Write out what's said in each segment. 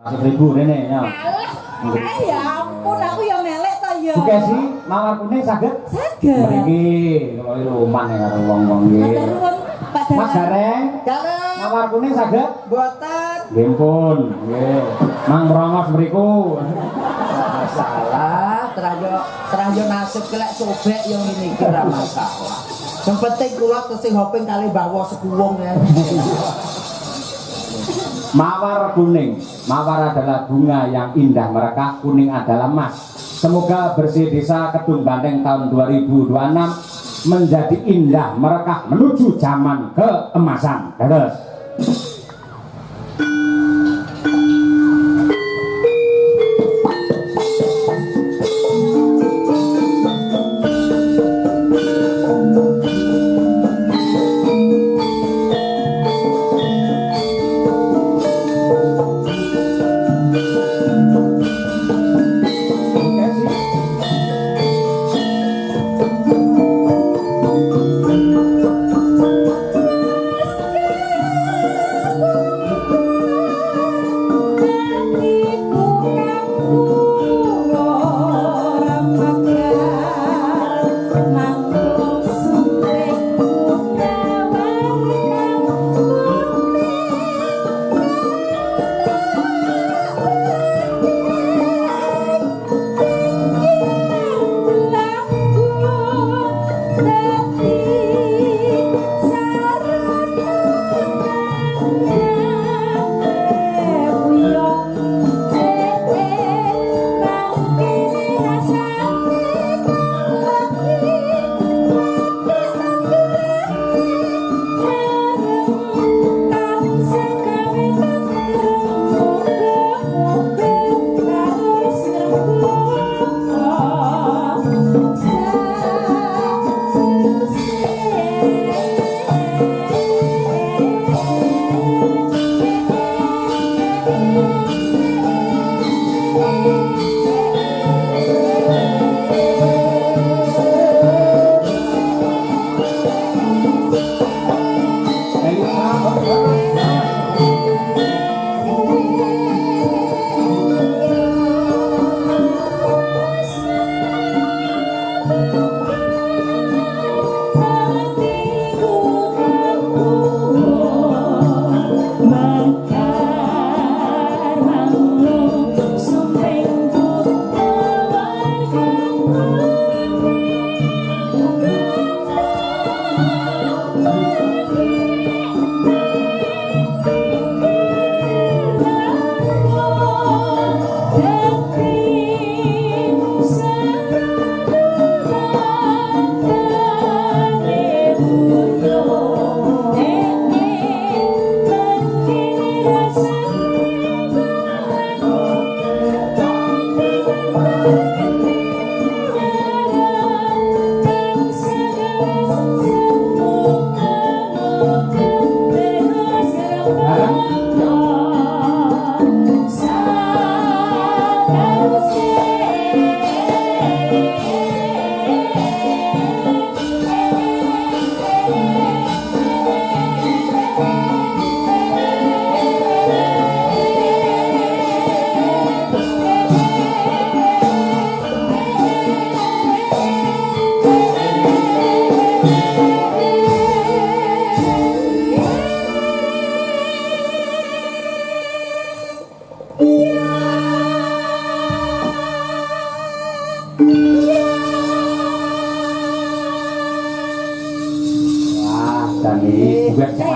1000 rene ya. Ya ampun, aku yang melek to ya. Oke sih, mawar kuning saged? Saged. Mriki kula luman ya karo wong-wong nggih. Matur nuwun Pak Dareng. Mas Dareng, Dareng. mawar kuning saged? Mboten. Nggih pun, nggih. Mang Brongos mriku. Masalah, terayo nasib kelek sobek yang ini kira masalah. Yang penting kula tesih hoping kali bawa sekuwung ya. Mawar kuning, mawar adalah bunga yang indah merekah, kuning adalah emas. Semoga bersih desa Kedung Banteng tahun 2026 menjadi indah merekah menuju zaman keemasan. Terus.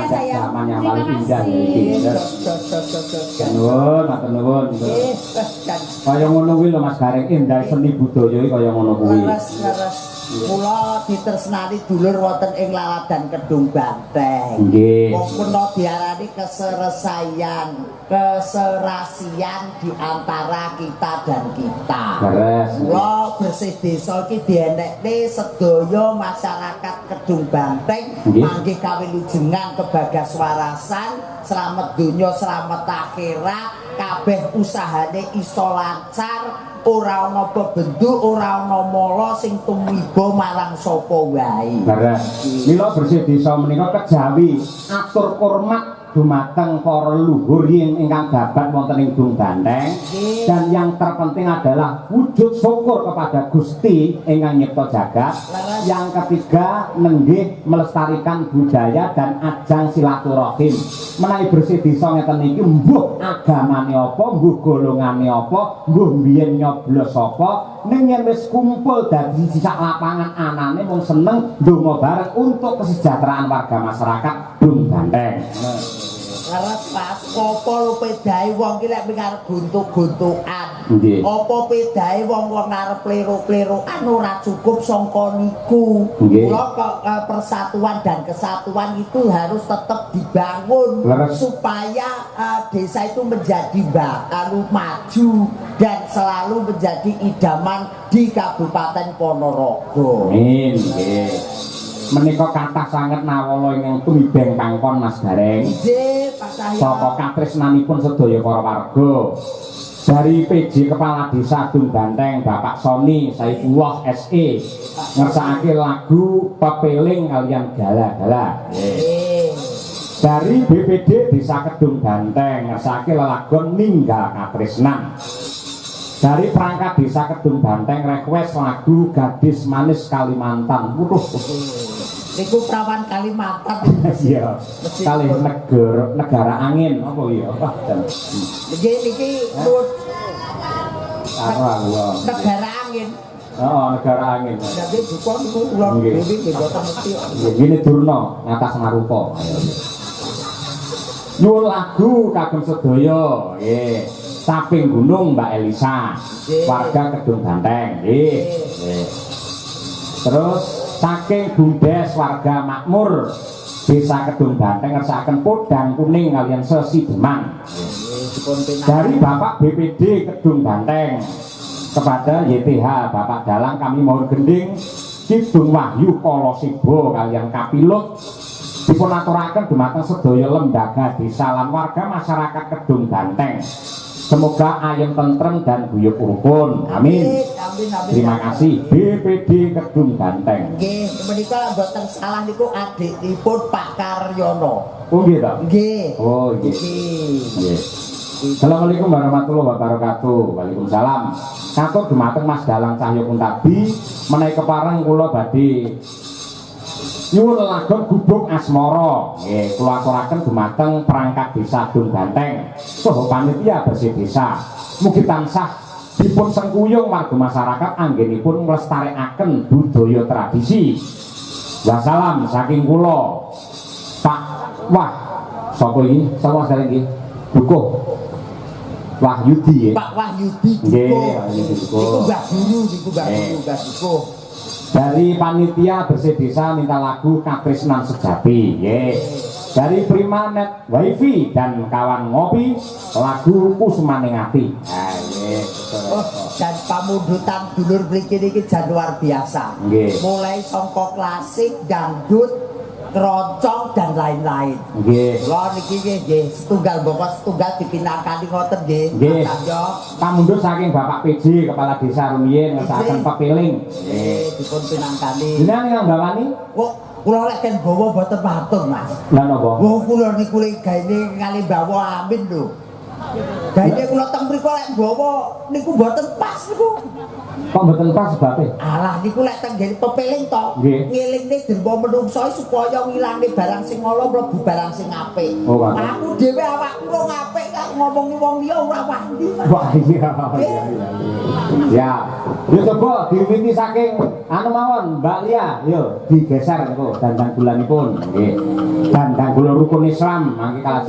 Zaman yang paling indah iki. Nuwun, matur nuwun. Kaya ngono kuwi lho Mas Gareng, indah seni budaya iki kaya ngono kuwi. Kula ditresnani dulur wonten ing Laladan Kedung Banteng. Nggih. Wong kuna diarani keserasian di antara kita dan kita. Leres. Kula bersih desa iki dienekne sedaya masyarakat Kedung Banteng mangke kawilujengan kebagaswarasan, slamet donya, slamet akhirat, kabeh usahane iso lancar. Ora ana bebendu, ora ana mala sing tumiba marang sapa wae. Leres. Mila bersih desa menika kejawi atur hormat dumateng para leluhur ingkang jabat wonten ing Dung Banteng. Dan yang terpenting adalah wujud syukur kepada Gusti ingkang nyipta jagat. Yang ketiga nenggih melestarikan budaya dan ajang silaturahim. Menawi bersih desa ngeten iki mbuh agamane apa, mbuh golongane apa, mbuh biyen nyoblos apa, ning yen wis kumpul dadi sak lapangan anane mung seneng ndonga bareng untuk kesejahteraan warga masyarakat Dung Banteng. Leres Mas, apa lu pedahi wong ki lek arep guntuk-guntukan. Nggih. Apa pedahi wong-wong arep plero-plerokan ora cukup sangka niku. Nggih. Kula kok persatuan dan kesatuan itu harus tetap dibangun Leres. supaya desa itu menjadi maju dan selalu menjadi idaman di Kabupaten Ponorogo. Amin. Nggih. Menika kathah sanget nawala ingkang tumibeng kangkon Mas Gareng. Nggih, Pak Cahyo. Saka katresnanipun sedaya para warga. Dari PJ Kepala Desa Dung Banteng Bapak Soni Saifullah SE ngersakake lagu Pepeling kalian gala-gala. Dari BPD Desa Kedung Banteng ngersakake lelagon Ninggal Katresnan. Dari perangkat Desa Kedung Banteng request lagu Gadis Manis Kalimantan. Niku prawan Kalimantan. Iya. Kali negara angin apa ya? Niki negara angin. Oh, negara angin. Jadi duka niku kula dhewe nggih boten mesti. Gini Durna ngatas ngarupa. Nyuwun lagu kagem sedaya nggih. Saping Gunung Mbak Elisa, warga Kedung Banteng nggih. Terus saking Bumdes warga makmur Desa Kedung Banteng ngersakaken podang kuning kalian sesi Demang. Dari Bapak BPD Kedung Banteng kepada YTH Bapak Dalang kami mohon gending Kidung Wahyu Kolosibo kalian Kapilut dipun aturaken dumateng sedaya lembaga desa lan warga masyarakat Kedung Banteng. Semoga ayem tentrem dan guyub rukun. Amin. Terima kasih BPD Kedung Banteng. Nggih, menika mboten salah niku adikipun Pak Karyono. Oh nggih ta? Nggih. Oh nggih. Nggih. Assalamualaikum warahmatullahi wabarakatuh. Waalaikumsalam. Katur dumateng Mas Dalang Cahyo Kuntabi menawi kepareng kula badhe nyuwun lagon Gubuk Asmara. Nggih, kula aturaken dumateng perangkat Desa Dung Banteng saha panitia bersih desa. Mugi tansah dipun sengkuyung warga masyarakat anggenipun nglestarekaken budaya tradisi. Wassalam saking kula Pak Wah sapa iki? Sapa asale iki? Dukuh Wahyudi. Pak Wahyudi Nggih, Dukuh. Wahyudi Dukuh. Niku Mbah Guru, niku Mbah Guru, Mbah Dukuh. Dari panitia bersih desa minta lagu Katresnan Sejati. Dari Primanet Wifi dan kawan ngopi lagu Kusmaning Ati. Oh, dan pamundutan dulur mriki niki jan luar biasa. Nggih. Mulai songkok klasik, dangdut, keroncong dan lain-lain. Nggih. Lho niki nggih setunggal bapak setunggal dipinakani ngoten nggih. Nggih. Mas Cahyo. Pamundhut saking Bapak PJ Kepala Desa rumiyin ngersakaken Pepeling. Nggih, dipun pinangkani. Jenengan yang gawani? Kok kula lek ten bawa mboten matur, Mas. Lah napa? Wong kula niku lek gaene kali bawa amin lho. Gaene kula teng mriku lek bawa niku mboten pas niku. Kok mboten pas sebabe? Alah niku lek teng ngene pepeling to. Nggih. Ngelingne dembo menungso supaya ngilangne barang sing ala mlebu barang sing apik. Oh, Pak. Aku dhewe awakku wong apik kok ngomongi wong liya ora wani. Wah iya. Ya. Yo coba diwiti saking anu mawon Mbak Lia, yo digeser niku dandang bulanipun nggih. Dandang kula rukun Islam mangke kalah